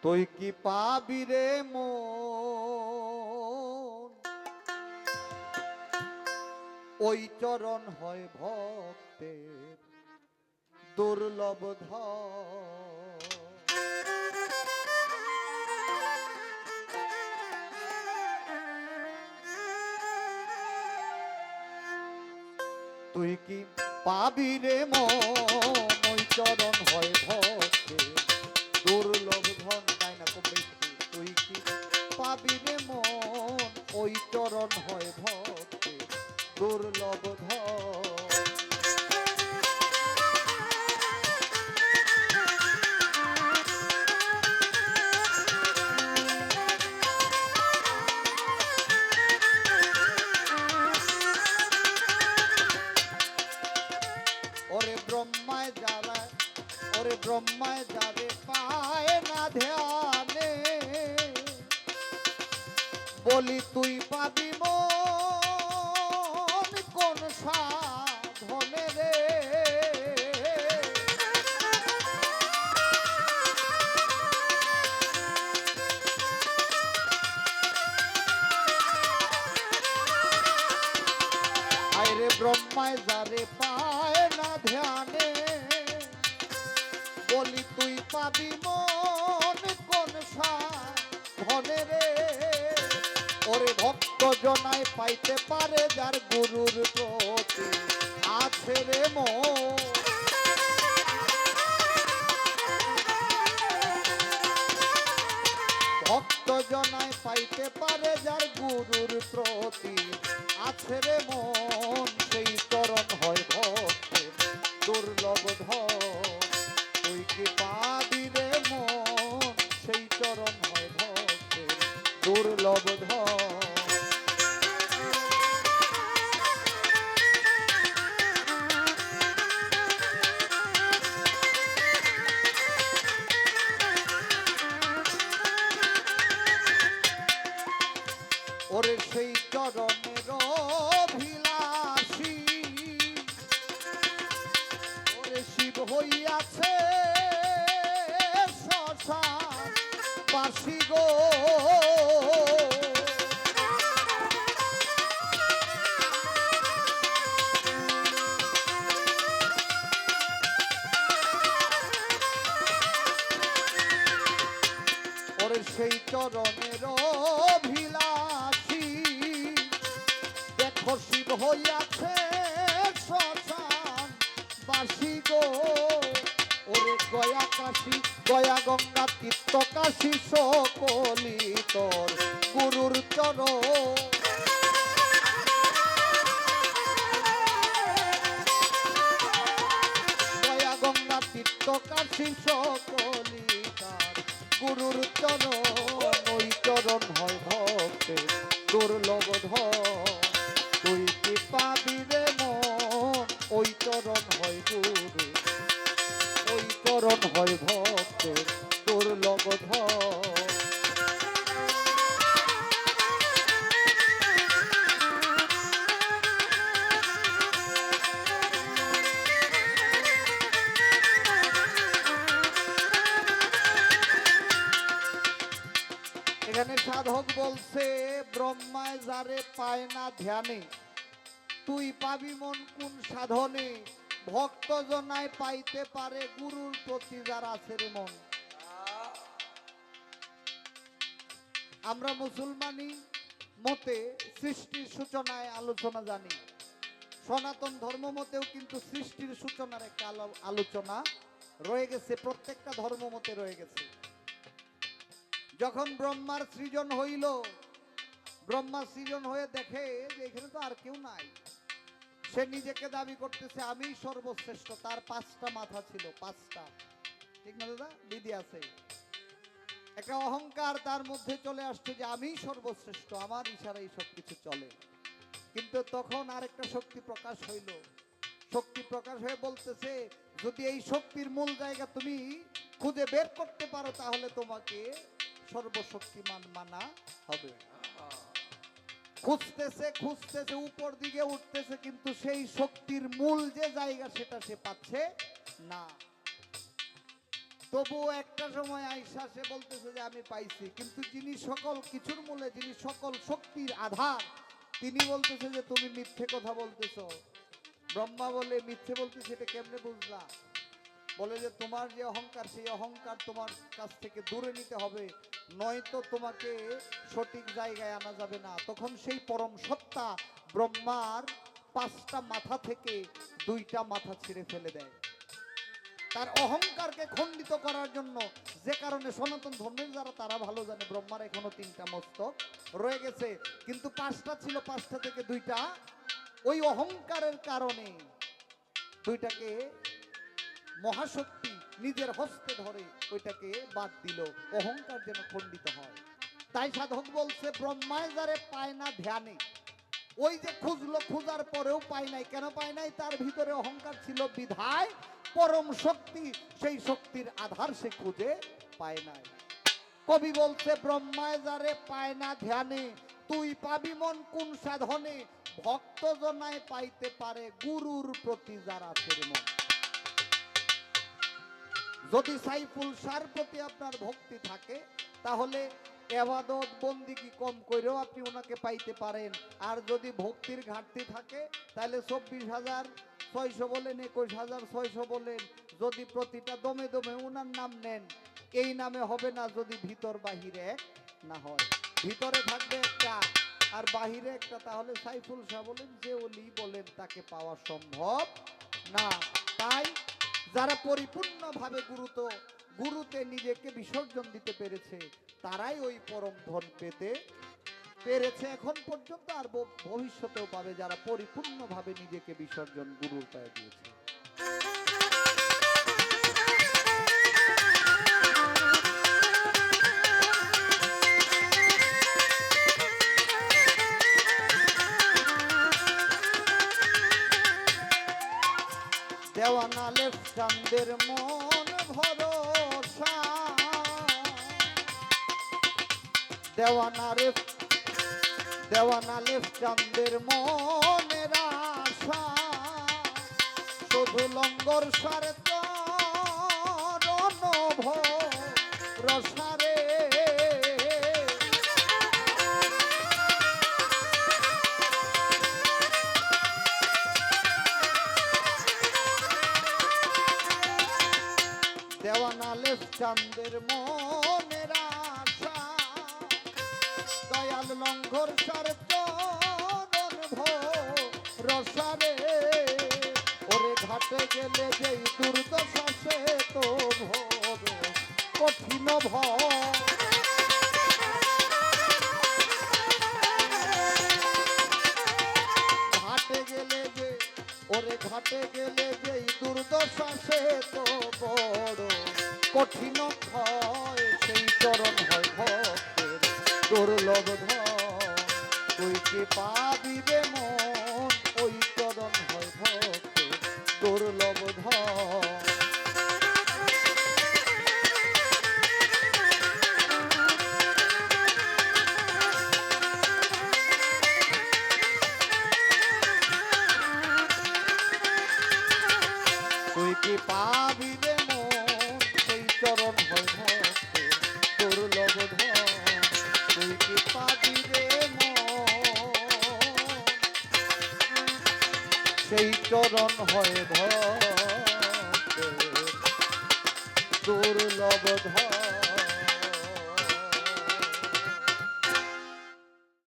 তুই কি পাবি রে মন, ওই চরণ হয় ভক্তের দুর্লভ ধন। তুই কি পাবি রে মন, ওই চরণ হয় ভক্তের দুর্লভ ধন। তাই না কমবে? তুই কি পাবি রে মন, ওই চরণ হয় ভক্তের দুর্লভ ধন। ওরে ব্রহ্মায় যারা, ওরে ব্রহ্মায় যারে পায় না ধ্যানে, বলি তুই পাবি মন কোন সাধনে রে। আরে ব্রহ্মায় যারে পায় না ধ্যানে, বলি তুই পাবি মন কোন সাধনে রে। ওরে ভক্ত জনায় পাইতে পারে যার গুরুর প্রতি আছে রে মন। ভক্ত জনায় পাইতে পারে যার গুরুর প্রতি আছে রে মন, সেই চরণ হয় ভক্তের দুর্লভ ধন। তুই কি পাবি রে মন, সেই চরণ হয় ভক্তের দুর্লভ ধন। ওরে সেই চরণের অভিলাষী, ওরে শিব হইয়াছে শ্মশান বাসী গো। ওরে সেই চরণের অভিলাষী, দেখো শিব হইয়াছে শ্মশান বাসী গো। ওরে গয়া কাশী, গয়া গঙ্গা তীর্থ কাশী সকলি তোর গুরুর চরণ। গয়া গঙ্গা তীর্থ কাশী সকলি তার গুরুর চরণ। ওই চরণ হয় ভক্তের দুর্লভ ধন। তুই কি পাবি রে মন, ওই চরণ হয় গুরু, ওই চরণ হয় ভক্তের দুর্লভ ধন। এখানে সাধক বলছে ব্রহ্মায় যারে পায় না ধ্যানে, তুই পাবি মন কোন সাধনে। ভক্ত জনায় পাইতে পারে গুরুর প্রতি যার আছে রে মন। আমরা মুসলমানি মতে সৃষ্টির সূচনায় আলোচনা জানি, সনাতন ধর্ম মতেও কিন্তু সৃষ্টির সূচনার একটা আলোচনা রয়ে গেছে, প্রত্যেকটা ধর্ম মতে রয়ে গেছে। যখন ব্রহ্মার সৃজন হইল, ব্রহ্মা সৃজন হয়ে দেখে যে এখানে তো আর কেউ নাই। সে নিজেকে দাবি করতেছে আমি সর্বশ্রেষ্ঠ। তার 5টা মাথা ছিল, 5টা, ঠিক না দাদা? দিদি আছে। একটা অহংকার তার মধ্যে চলে আসছে যে আমি সর্বশ্রেষ্ঠ, আমার ইশারায় সবকিছু চলে। কিন্তু তখন আরেকটা শক্তি প্রকাশ হইল। শক্তি প্রকাশ হয়ে বলতেছে যদি এই শক্তির মূল জায়গা তুমি খুঁজে বের করতে পারো, তাহলে তোমাকে সর্বশক্তিমান মানা হবে। খুঁজতেছে খুঁজতেছে, উপর দিকে উঠতেছে, কিন্তু সেই শক্তির মূল যে জায়গা সেটা সে পাচ্ছে না। তবুও একটা সময় আইসা সে বলতেছে যে আমি পাইছি, কিন্তু যিনি সকল কিছুর মূলে, যিনি সকল শক্তির আধার, তিনি বলতেছে যে তুমি মিথ্যে কথা বলতেছো। ব্রহ্মা বলে মিথ্যে বলতেছে এটা কেমনে বুঝলা? বলে যে তোমার যে অহংকার, সেই অহংকার তোমার কাছ থেকে দূরে নিতে হবে, নয়তো তোমাকে সঠিক জায়গায় আনা যাবে না। তখন সেই পরম সত্তা ব্রহ্মার 5টা মাথা থেকে 2টা মাথা ছিঁড়ে ফেলে দেয়, তার অহংকারকে খণ্ডিত করার জন্য। যে কারণে সনাতন ধর্মের যারা, তারা ভালো জানে ব্রহ্মার এখনো 3টা মস্তক রয়ে গেছে, কিন্তু 5টা ছিল, 5টা থেকে 2টা ওই অহংকারের কারণে 2টাকে মহাশক্তি নিজের হস্তে ধরে ওইটাকে বাদ দিল, অহংকার যেন খণ্ডিত হয়। তাই সাধক বলছে ব্রহ্মায় যারে পায় না ধ্যানে, ওই যে খুঁজলো, খোঁজার পরেও পায় নাই। কেন পায় নাই? তার ভিতরে অহংকার ছিল বিধায় পরম শক্তি, সেই শক্তির আধার সে খুঁজে পায় নাই। কবি বলছে ব্রহ্মায় যারে পায় না ধ্যানে, তুই পাবি মন কোন সাধনে, ভক্ত জনায় পাইতে পারে গুরুর প্রতি যার আছে মন। যদি সাইফুল শাহর প্রতি আপনার ভক্তি থাকে, তাহলে এবাদত বন্দিগি কম করেও আপনি ওনাকে পাইতে পারেন। আর যদি ভক্তির ঘাটতি থাকে, তাহলে 24,600 বলেন, 21,600 বলেন, যদি প্রতিটা দমে দমে ওনার নাম নেন, এই নামে হবে না যদি ভিতর বাহিরে এক না হয়। ভিতরে থাকবে একটা আর বাহিরে একটা, তাহলে সাইফুল শাহ বলেন, যে ওলি বলেন, তাকে পাওয়া সম্ভব না। তাই যারা পরিপূর্ণভাবে গুরুতে নিজেকে বিসর্জন দিতে পেরেছে, তারাই ওই পরম ধন পেতে পেরেছে এখন পর্যন্ত, আর ভবিষ্যতেও পাবে, যারা পরিপূর্ণভাবে নিজেকে বিসর্জন গুরুর পায়ে দিয়েছে। দেওয়ানা লেফ চাঁদের মন ভরসা, দেওয়ানা লেফ চাঁদের মনের আশা, শুধু লঙ্গর সারে চরণ ভরসারে। দেওয়ানা লেফ চাঁদের মনের আশা, দয়াল লঙ্ঘর সার চরণ ভরসারে। ওরে ঘাটে গেলে যেই দুর্দশা, সে তো ভোর কঠিন ভয়। ঘাটে গেলে যে, ওরে ঘাটে গেলে যেই দুর্দশা, সে তো বড় কঠিন হয়। সেই চরণ হয় ভক্তের দুর্লভ ধন, তুই কি পাবি রে মন, ওই চরণ হয় ভক্তের দুর্লভ ধন। তুই কি পাবি রে মন, সেই চরণ হয় ভক্তের দুর্লভ ধন। তুই কি পাবি রে মন, সেই চরণ হয় ভক্তের দুর্লভ ধন।